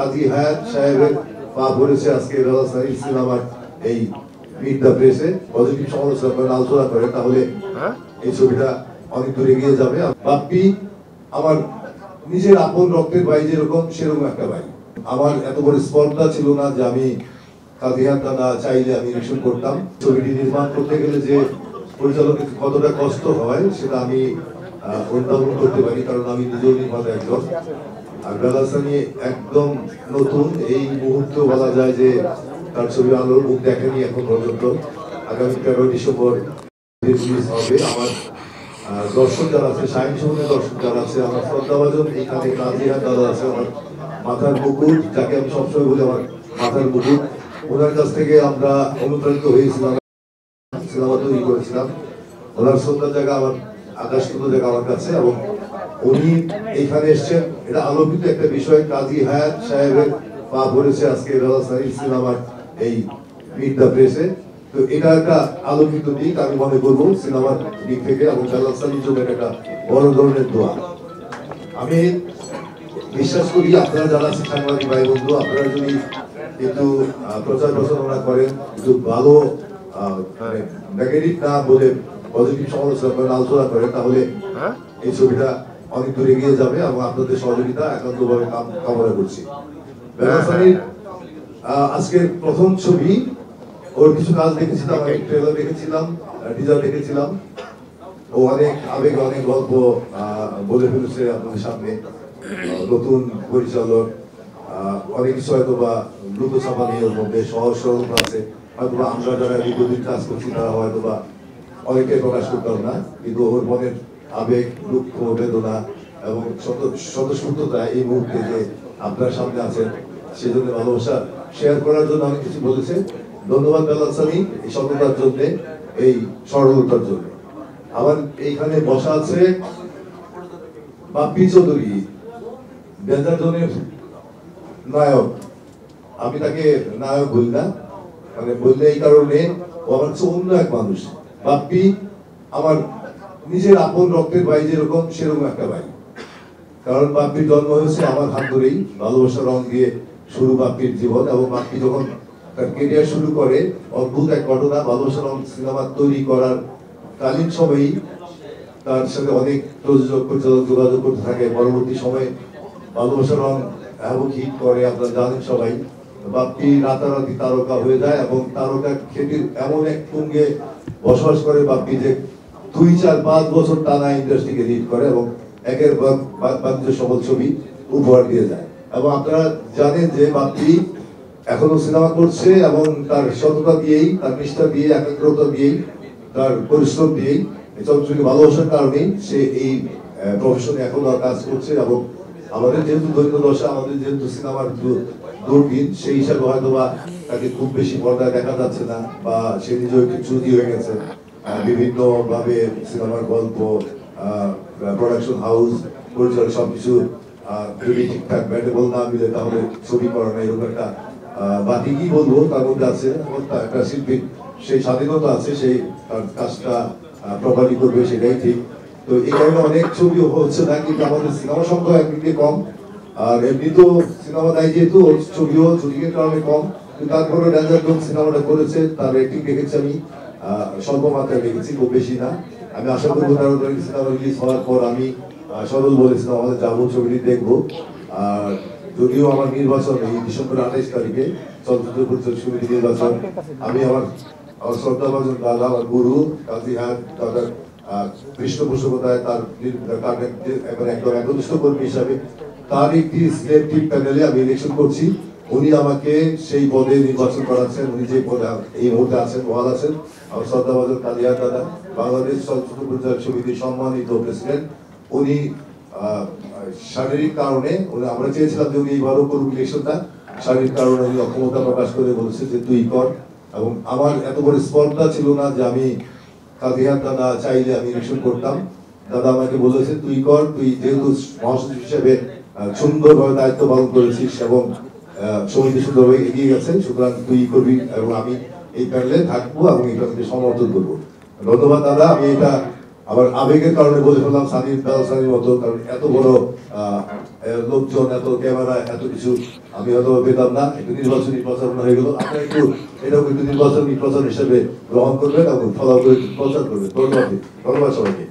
কাজী হায়াত সাহেবের পা পড়েছে আজকে রাজধানী সিনেমার এই মিট দ্য প্রেসে পজিটিভ সমালোচনা করেন, আলোচনা করেন, তাহলে এই ছবিটা অনেক দূরে এগিয়ে যাবে। বাপ্পি আমার নিজের আপন রক্তের ভাই, যেরকম সেরকম একটা ভাই। আমার এত বড় স্পর্ধা ছিল না যে আমি কাজী হায়াত দাদা চাইলে আমি রিকশন করতাম। ছবিটি নির্মাণ করতে গেলে যে পরিচালকের কতটা কষ্ট হয় সেটা আমি অনুধাবন করতে পারি, কারণ আমি নিজেও নির্মাতা একজন। আর বেলাসানি একদম নতুন, এই মুহূর্তে বলা যায় যে তার ছবি আলোর মুখ দেখেনি এখন পর্যন্ত। আগামী 13 ডিসেম্বর রিলিজ হবে। আমার দর্শক যারা আছে, শাহিন সুমনের দর্শক যারা আছে, আমার শ্রদ্ধাভাজন এখানে কাজী হায়াত দাদা আছে, আমার মাথার মুকুট, যাকে আমি সবসময় বলি আমার মাথার মুকুট, ওনার কাছ থেকে আমরা অনুপ্রাণিত হয়েছিলাম, সিনেমা তৈরি করেছিলাম। ওনার শ্রদ্ধার জায়গা আমার আকাশ জায়গা আমার কাছে, এবং উনি এখানে এসছেন, এটা আলোকিত একটা বিষয়। কাজী হায়াত সাহেবের পা পড়েছে আজকে রাজধানী সিনেমার এই মিট দ্য প্রেসে। তো এটা একটা আলোকিত দিক আমি মনে করবো সিনেমার দিক থেকে, এবং বেলাসানির জন্য একটা বড় ধরনের দোয়া। আমি বিশ্বাস করি আপনারা যারা আছেন সাংবাদিক ভাই বন্ধু, আপনারা যদি একটু প্রচার প্রচারণা করেন, একটু ভালো নেগেটিভ না বলে পজিটিভ সমালোচনা করেন, আলোচনা করেন, তাহলে এই ছবিটা অনেক দূরে এগিয়ে যাবে, এবং আপনাদের সহযোগিতা একান্তভাবে কামনা করছি। বেলাসানির আজকের প্রথম ছবি, ওর কিছু কাজ দেখেছিলাম, আমি ট্রেলার দেখেছিলাম, টিজার দেখেছিলাম। ও অনেক আবেগ, অনেক গল্প বলে ফেলেছে আপনাদের সামনে। নতুন পরিচালক, অনেক কিছু হয়তো বা দ্রুত ছাপানির মধ্যে সহজ সরল আছে, হয়তো বা আমরা যারা দীর্ঘদিন কাজ করছি তারা হয়তো বা অনেকটাই প্রকাশ করতাম না, কিন্তু ওর মনের আবেগ, দুঃখ, বেদনা এবং স্বতঃস্ফূর্ততা এই মুহূর্তে যে আপনার সামনে আছেন, সেজন্য ভালোবাসা শেয়ার করার জন্য অনেক কিছু বলেছে। ধন্যবাদ বেলাসানি এই সততার জন্য, এই সরলতার জন্য। আমার এইখানে বসা আছে বাপ্পি চৌধুরী, ডেঞ্জার জোনের নায়ক। আমি তাকে নায়ক বলি না, মানে বললে এই কারণে ও আমার হচ্ছে অন্য এক মানুষ। বাপ্পি আমার নিজের আপন রক্তের ভাই, যেরকম সেরকম একটা ভাই। কারণ বাপ্পির জন্ম হয়েছে আমার হাত ধরেই, ভালোবাসার রং দিয়ে শুরু বাপ্পির জীবন। এবং বাপ্পি যখন তার কেরিয়ার শুরু করে, অদ্ভুত এক ঘটনা, ভালোবাসার রং সিনেমা তৈরি করার কালীন সময়েই তার সাথে অনেক প্রযোজক পরিচালক যোগাযোগ করতে থাকে। পরবর্তী সময়ে ভালোবাসার রং এবং হিট করে, আপনারা জানেন সবাই। বাপ্পি রাতারাতি তারকা হয়ে যায়, এবং তারকা খ্যাতির এমন এক তুঙ্গে বসবাস করে বাপ্পি যে 2-4-5 বছর টানা ইন্ডাস্ট্রিকে লিড করে, এবং একের বাণিজ্য সফল ছবি উপহার দিয়ে যায়। এবং আপনারা জানেন যে বাপ্পি এখনো সিনেমা করছে, এবং তার সততা দিয়েই, তার নিষ্ঠা দিয়ে, একাগ্রতা দিয়েই, তার পরিশ্রম দিয়েই, চলচ্চিত্রকে ভালোবাসার কারণেই সে এই প্রফেশনে এখনো কাজ করছে। এবং আমাদের যেহেতু দৈন্য দশা, আমাদের যেহেতু সিনেমার দুর্দিন, সেই হিসাবে হয়তো বা তাকে খুব বেশি পর্দায় দেখা যাচ্ছে না, বা সে নিজেও একটু চুজি হয়ে গেছে। বিভিন্ন ভাবে সিনেমার গল্প, প্রোডাকশন হাউস, পরিচালক সবকিছু যদি ঠিকঠাক ব্যাটেবল না মিলে তাহলে ছবি করা না, এরকম একটা বাকি কি বলবো তার মধ্যে আছে। একটা শিল্পীর সেই স্বাধীনতা আছে, সেই তার কাজটা প্রপারলি করবে, সেটাই ঠিক। তো এই কারণে অনেক ছবি হচ্ছে না, কিন্তু আমাদের সিনেমা সংখ্যা একদিকে কম, আর এমনি তো সিনেমা দেয় যেহেতু ছবিও শুটিংয়ের কারণে কম, কিন্তু তারপরে ডেঞ্জার জোন সিনেমাটা করেছে, তার রেটিং দেখেছি আমি স্বল্প মাত্রায় দেখেছি, খুব বেশি না। আমি আশা করবো 13 তারিখ সিনেমা রিলিজ হওয়ার পর আমি সরল বলেছিলাম আমাদের যাবো, ছবিটি দেখবো। আর যদিও আমার নির্বাচন এই ডিসেম্বর 28 তারিখে চলচ্চিত্র পরিষদ সমিতি নির্বাচন, আমি আমার শ্রদ্ধাভাজন দাদা, আমার গুরু কাজী হায়াত দাদার পৃষ্ঠপোষকতায়, তার একদম একনিষ্ঠ কর্মী হিসাবে তার একটি সিলেক্টিভ প্যানেলে আমি ইলেকশন করছি। উনি আমাকে সেই পদে নির্বাচন করাচ্ছেন। উনি যে পদে এই মুহূর্তে আছেন, বহাল আছেন, আমার শ্রদ্ধাভাজন কাজী হায়াত দাদা, বাংলাদেশ চলচ্চিত্র পরিচালক সমিতির সম্মানিত প্রেসিডেন্ট। উনি শারীরিক কারণে, আমরা চেয়েছিলাম যে উনি এইভাবে করুক ইলেকশনটা, শারীরিক কারণে উনি অক্ষমতা প্রকাশ করে বলেছে যে তুই কর। এবং আমার এত বড় স্পর্ধা ছিল না যে আমি কাজী হায়াত দাদা চাইলে আমি ইলেকশন করতাম। দাদা আমাকে বলেছে তুই কর, তুই যেহেতু মহাসচিব হিসেবে সুন্দরভাবে দায়িত্ব পালন করেছিস এবং সমিতি সুন্দরভাবে এগিয়ে গেছে, সুতরাং তুই করবি, এবং আমি এই প্যানেলে থাকবো এবং এই প্যানেলকে সমর্থন করবো। ধন্যবাদ দাদা। আমি এটা আবার আবেগের কারণে বলে ফেললাম সানি সানির মতো, কারণ এত বড় লোকজন, এত ক্যামেরা, এত কিছু আমি হয়তো পেতাম না। একটু নির্বাচনী প্রচারণা হয়ে গেল। আপনারা একটু এরকম একটু নির্বাচনী প্রচার হিসেবে গ্রহণ করবেন এবং ফলো করে প্রচার করবেন। ধন্যবাদ সবাইকে।